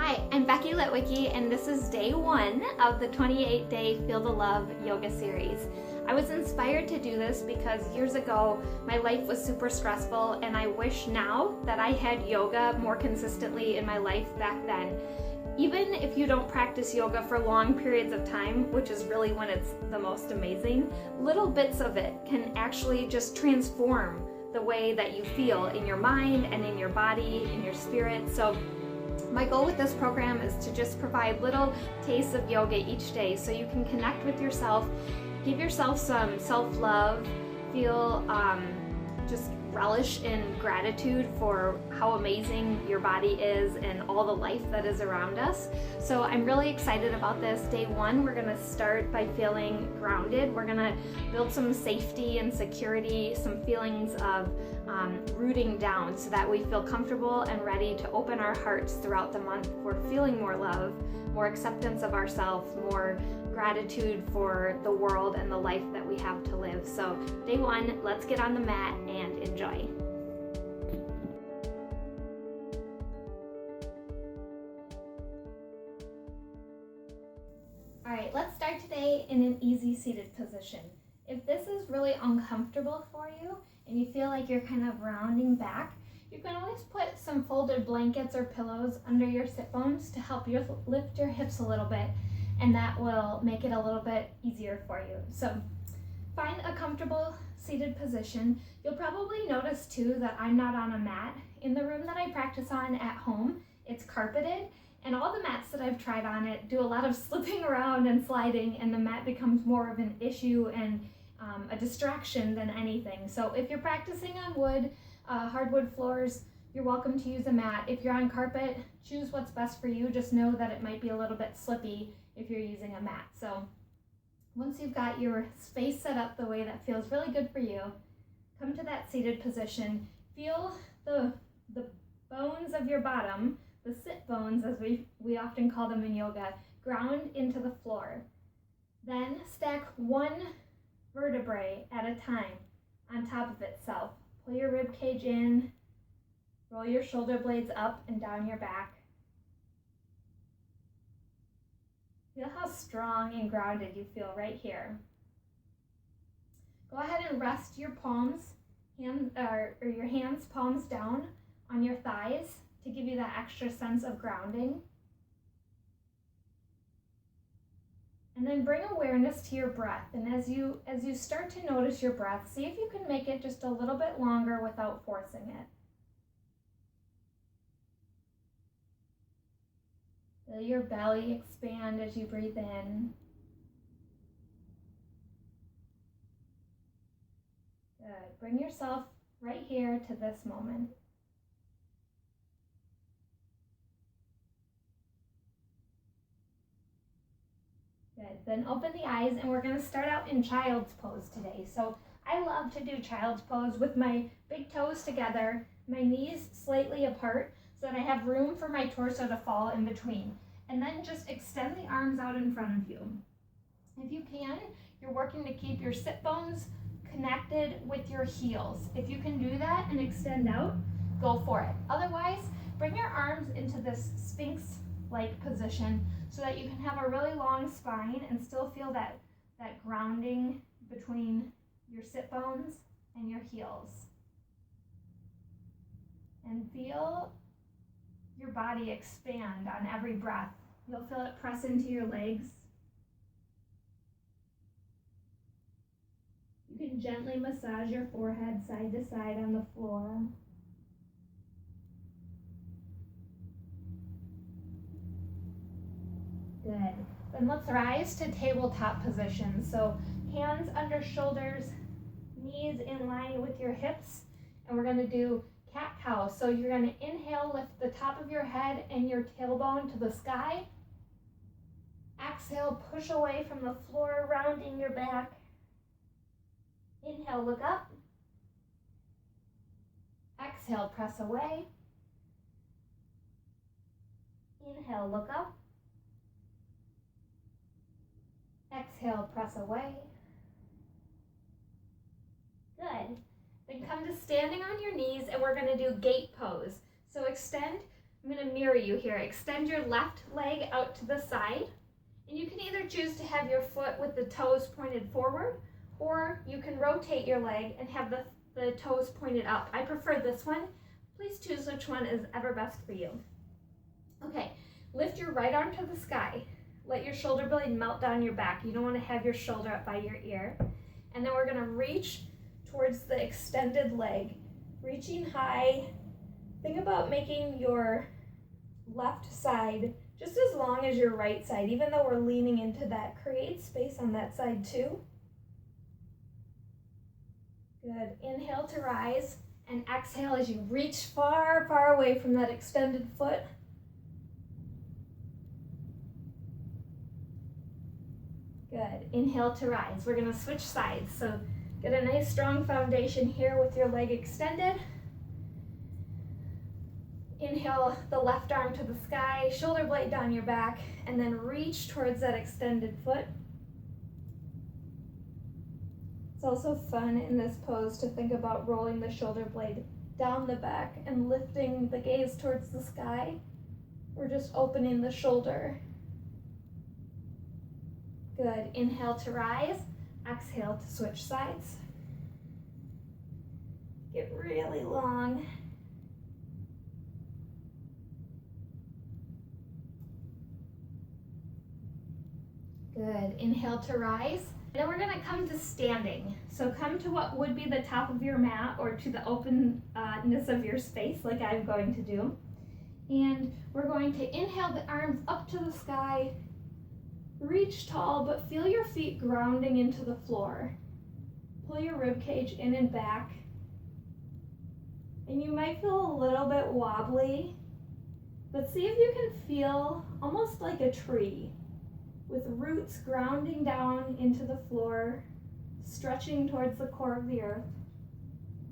Hi, I'm Becky Litwicki, and this is day 1 of the 28-day Feel the Love yoga series. I was inspired to do this because years ago my life was super stressful, and I wish now that I had yoga more consistently in my life back then. Even if you don't practice yoga for long periods of time, which is really when it's the most amazing, little bits of it can actually just transform the way that you feel in your mind and in your body, in your spirit. So my goal with this program is to just provide little tastes of yoga each day so you can connect with yourself, give yourself some self-love, feel just relish in gratitude for how amazing your body is and all the life that is around us. So I'm really excited about this. Day 1, we're gonna start by feeling grounded. We're gonna build some safety and security, some feelings of rooting down so that we feel comfortable and ready to open our hearts throughout the month for feeling more love, more acceptance of ourselves, more gratitude for the world and the life that we have to live. So day 1, let's get on the mat and enjoy. All right, let's start today in an easy seated position. If this is really uncomfortable for you and you feel like you're kind of rounding back, you can always put some folded blankets or pillows under your sit bones to help you lift your hips a little bit, and that will make it a little bit easier for you. So find a comfortable seated position. You'll probably notice too that I'm not on a mat. In the room that I practice on at home, it's carpeted, and all the mats that I've tried on it do a lot of slipping around and sliding, and the mat becomes more of an issue and a distraction than anything. So if you're practicing on wood, hardwood floors, you're welcome to use a mat. If you're on carpet, choose what's best for you. Just know that it might be a little bit slippy if you're using a mat. So once you've got your space set up the way that feels really good for you, come to that seated position. Feel the bones of your bottom, the sit bones as we often call them in yoga, ground into the floor. Then stack one vertebrae at a time on top of itself. Pull your rib cage in, roll your shoulder blades up and down your back. Feel how strong and grounded you feel right here. Go ahead and rest your palms, or your hands palms down on your thighs to give you that extra sense of grounding. And then bring awareness to your breath. And as you start to notice your breath, see if you can make it just a little bit longer without forcing it. Feel your belly expand as you breathe in. Good. Bring yourself right here to this moment. Good. Then open the eyes, and we're going to start out in child's pose today. So I love to do child's pose with my big toes together, my knees slightly apart, so that I have room for my torso to fall in between. And then just extend the arms out in front of you. If you can, you're working to keep your sit bones connected with your heels. If you can do that and extend out, go for it. Otherwise, bring your arms into this Sphinx-like position so that you can have a really long spine and still feel that grounding between your sit bones and your heels. And feel your body expand on every breath. You'll feel it press into your legs. You can gently massage your forehead side to side on the floor. Good. Then let's rise to tabletop position. So hands under shoulders, knees in line with your hips, and we're going to do cat-cow. So you're going to inhale, lift the top of your head and your tailbone to the sky. Exhale, push away from the floor, rounding your back. Inhale, look up. Exhale, press away. Inhale, look up. Exhale, press away. Good. Then come to standing on your knees, and we're going to do gate pose. So extend I'm going to mirror you here. Extend your left leg out to the side, and you can either choose to have your foot with the toes pointed forward, or you can rotate your leg and have the toes pointed up. I prefer this one. Please choose which one is ever best for you. Okay, lift your right arm to the sky. Let your shoulder blade melt down your back. You don't want to have your shoulder up by your ear. And then we're going to reach towards the extended leg, reaching high. Think about making your left side just as long as your right side, even though we're leaning into that. Create space on that side too. Good. Inhale to rise, and exhale as you reach far, far away from that extended foot. Good. Inhale to rise. We're going to switch sides. So get a nice strong foundation here with your leg extended. Inhale the left arm to the sky, shoulder blade down your back, and then reach towards that extended foot. It's also fun in this pose to think about rolling the shoulder blade down the back and lifting the gaze towards the sky. We're just opening the shoulder. Good. Inhale to rise. Exhale to switch sides. Get really long. Good. Inhale to rise. And then we're going to come to standing. So come to what would be the top of your mat or to the openness of your space like I'm going to do. And we're going to inhale the arms up to the sky. Reach tall, but feel your feet grounding into the floor. Pull your rib cage in and back. And you might feel a little bit wobbly, but see if you can feel almost like a tree, with roots grounding down into the floor, stretching towards the core of the earth,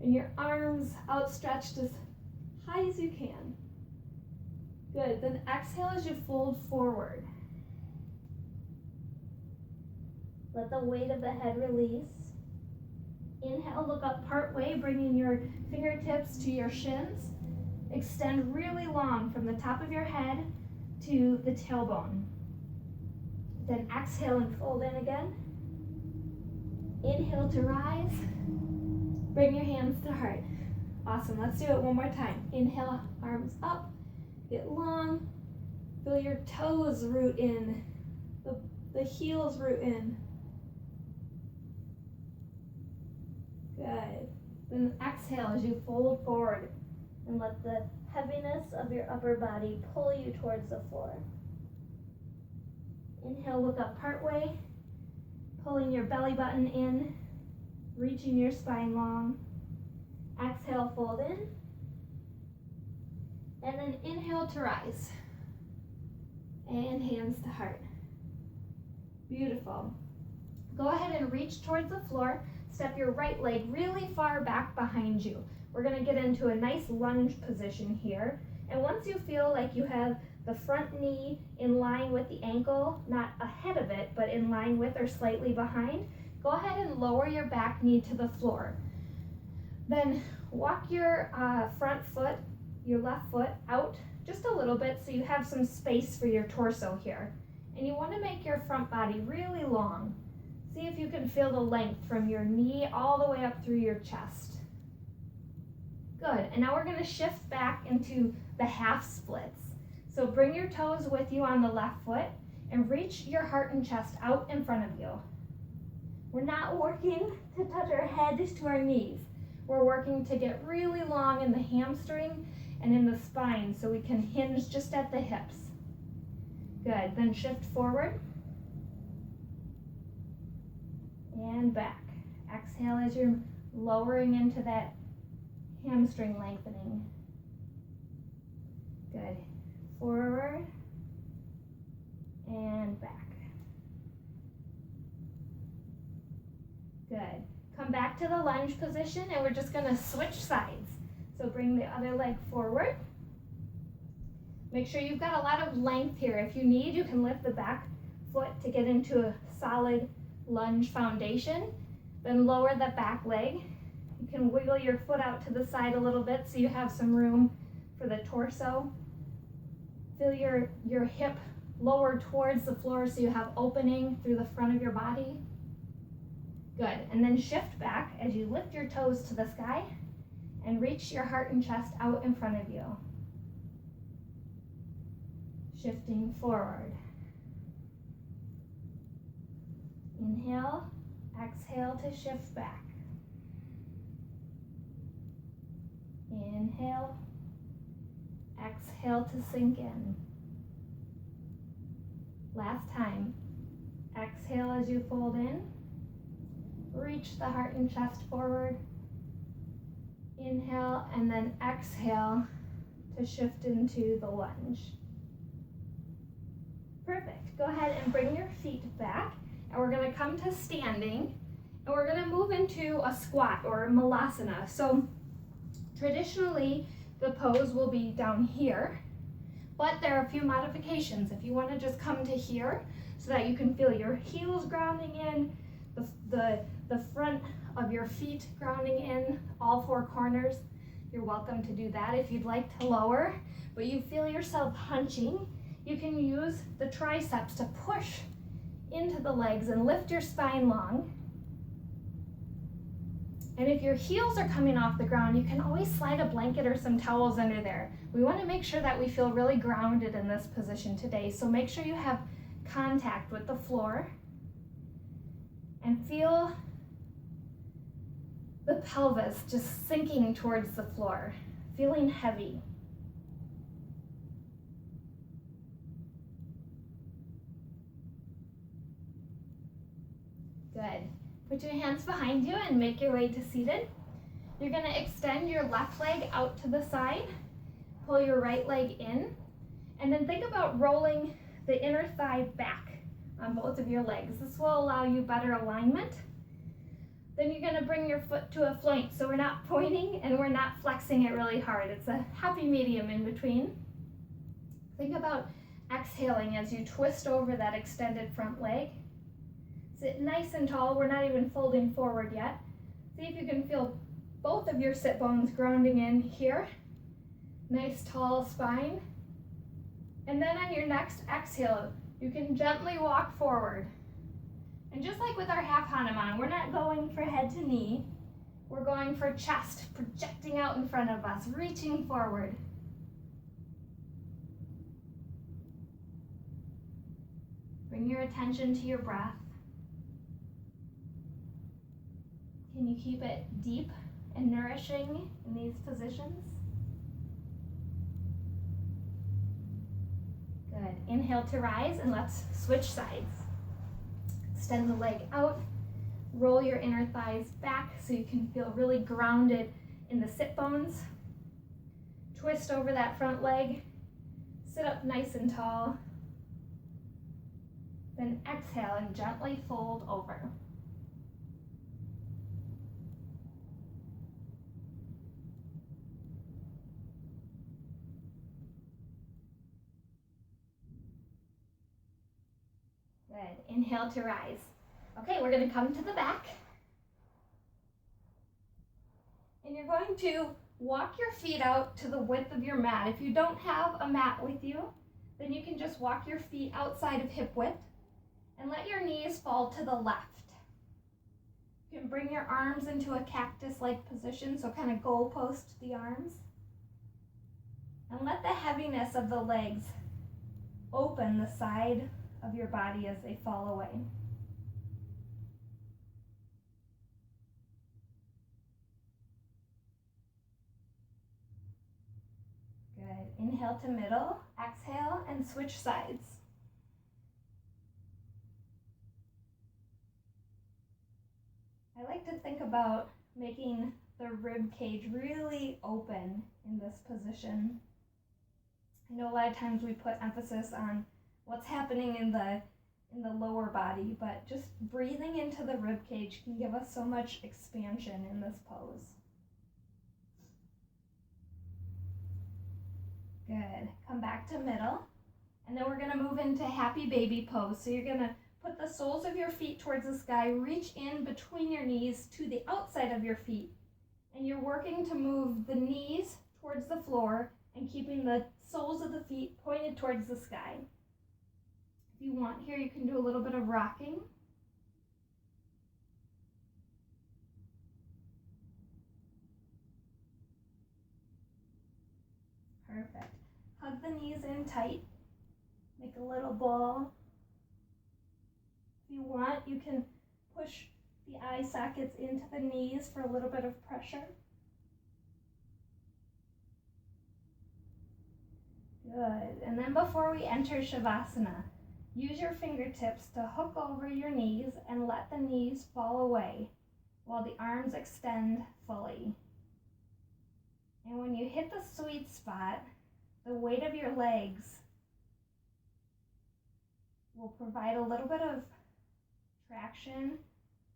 and your arms outstretched as high as you can. Good. Then exhale as you fold forward. Let the weight of the head release. Inhale, look up part way, bringing your fingertips to your shins. Extend really long from the top of your head to the tailbone. Then exhale and fold in again. Inhale to rise. Bring your hands to heart. Awesome. Let's do it one more time. Inhale, arms up. Get long. Feel your toes root in. The heels root in. Good. Then exhale as you fold forward and let the heaviness of your upper body pull you towards the floor. Inhale, look up part way, pulling your belly button in, reaching your spine long. Exhale, fold in. And then inhale to rise. And hands to heart. Beautiful. Go ahead and reach towards the floor. Step your right leg really far back behind you. We're going to get into a nice lunge position here. And once you feel like you have the front knee in line with the ankle, not ahead of it, but in line with or slightly behind, go ahead and lower your back knee to the floor. Then walk your front foot, your left foot out just a little bit so you have some space for your torso here. And you want to make your front body really long. See if you can feel the length from your knee all the way up through your chest. Good. And now we're going to shift back into the half splits. So bring your toes with you on the left foot and reach your heart and chest out in front of you. We're not working to touch our head to our knees. We're working to get really long in the hamstring and in the spine so we can hinge just at the hips. Good. Then shift forward and back. Exhale as you're lowering into that hamstring lengthening. Good. Forward and back. Good. Come back to the lunge position and we're just going to switch sides. So bring the other leg forward. Make sure you've got a lot of length here. If you need, you can lift the back foot to get into a solid lunge foundation. Then lower the back leg. You can wiggle your foot out to the side a little bit so you have some room for the torso. Feel your hip lower towards the floor so you have opening through the front of your body. Good, and then shift back as you lift your toes to the sky and reach your heart and chest out in front of you. Shifting forward. Inhale, exhale to shift back. Inhale, exhale to sink in. Last time. Exhale as you fold in. Reach the heart and chest forward. Inhale and then exhale to shift into the lunge. Perfect. Go ahead and bring your feet back, and we're going to come to standing, and we're going to move into a squat or malasana. So traditionally the pose will be down here, but there are a few modifications. If you want to just come to here so that you can feel your heels grounding in, the front of your feet grounding in, all four corners, you're welcome to do that. If you'd like to lower, but you feel yourself hunching, you can use the triceps to push into the legs and lift your spine long. And if your heels are coming off the ground, you can always slide a blanket or some towels under there. We want to make sure that we feel really grounded in this position today. So make sure you have contact with the floor and feel the pelvis just sinking towards the floor, feeling heavy. Good. Put your hands behind you and make your way to seated. You're going to extend your left leg out to the side, pull your right leg in, and then think about rolling the inner thigh back on both of your legs. This will allow you better alignment. Then you're going to bring your foot to a flank, so we're not pointing and we're not flexing it really hard. It's a happy medium in between. Think about exhaling as you twist over that extended front leg. Sit nice and tall. We're not even folding forward yet. See if you can feel both of your sit bones grounding in here. Nice tall spine. And then on your next exhale, you can gently walk forward. And just like with our half Hanuman, we're not going for head to knee. We're going for chest, projecting out in front of us, reaching forward. Bring your attention to your breath. Can you keep it deep and nourishing in these positions? Good. Inhale to rise, and let's switch sides. Extend the leg out. Roll your inner thighs back so you can feel really grounded in the sit bones. Twist over that front leg. Sit up nice and tall. Then exhale and gently fold over. Good. Inhale to rise. Okay, we're going to come to the back. And you're going to walk your feet out to the width of your mat. If you don't have a mat with you, then you can just walk your feet outside of hip width and let your knees fall to the left. You can bring your arms into a cactus-like position, so kind of goalpost the arms. And let the heaviness of the legs open the side of your body as they fall away. Good. Inhale to middle, exhale, and switch sides. I like to think about making the rib cage really open in this position. I know a lot of times we put emphasis on what's happening in the lower body, but just breathing into the rib cage can give us so much expansion in this pose. Good. Come back to middle, and then we're going to move into happy baby pose. So you're going to put the soles of your feet towards the sky, reach in between your knees to the outside of your feet, and you're working to move the knees towards the floor and keeping the soles of the feet pointed towards the sky. If you want here, you can do a little bit of rocking. Perfect. Hug the knees in tight. Make a little ball. If you want, you can push the eye sockets into the knees for a little bit of pressure. Good. And then before we enter Shavasana, use your fingertips to hook over your knees and let the knees fall away while the arms extend fully. And when you hit the sweet spot, the weight of your legs will provide a little bit of traction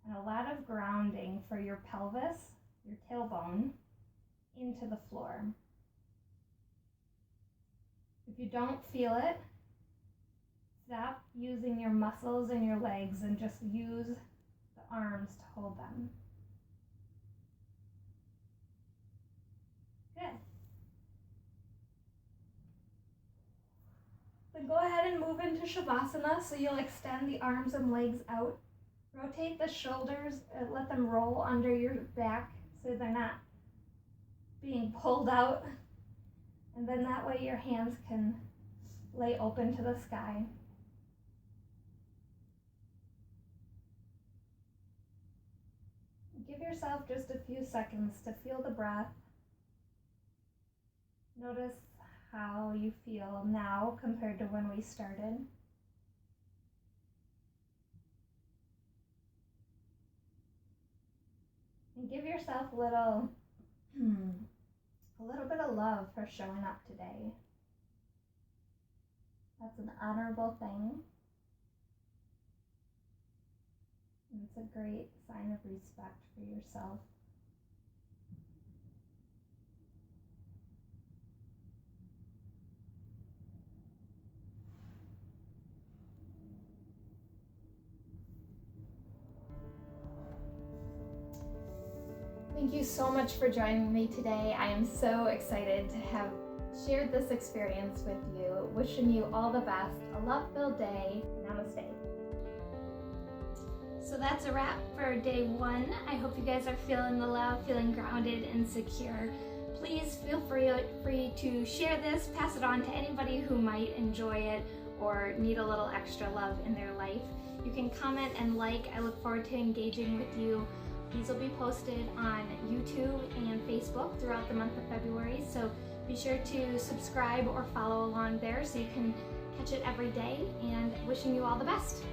and a lot of grounding for your pelvis, your tailbone, into the floor. If you don't feel it, stop using your muscles in your legs and just use the arms to hold them. Good. Then go ahead and move into Shavasana, so you'll extend the arms and legs out. Rotate the shoulders and let them roll under your back so they're not being pulled out. And then that way your hands can lay open to the sky. Give yourself just a few seconds to feel the breath. Notice how you feel now compared to when we started. And give yourself a little bit of love for showing up today. That's an honorable thing. And it's a great sign of respect for yourself. Thank you so much for joining me today. I am so excited to have shared this experience with you. Wishing you all the best. A love-filled day. Namaste. So that's a wrap for day 1. I hope you guys are feeling the love, feeling grounded and secure. Please feel free to share this, pass it on to anybody who might enjoy it or need a little extra love in their life. You can comment and like. I look forward to engaging with you. These will be posted on YouTube and Facebook throughout the month of February, so be sure to subscribe or follow along there so you can catch it every day, and wishing you all the best.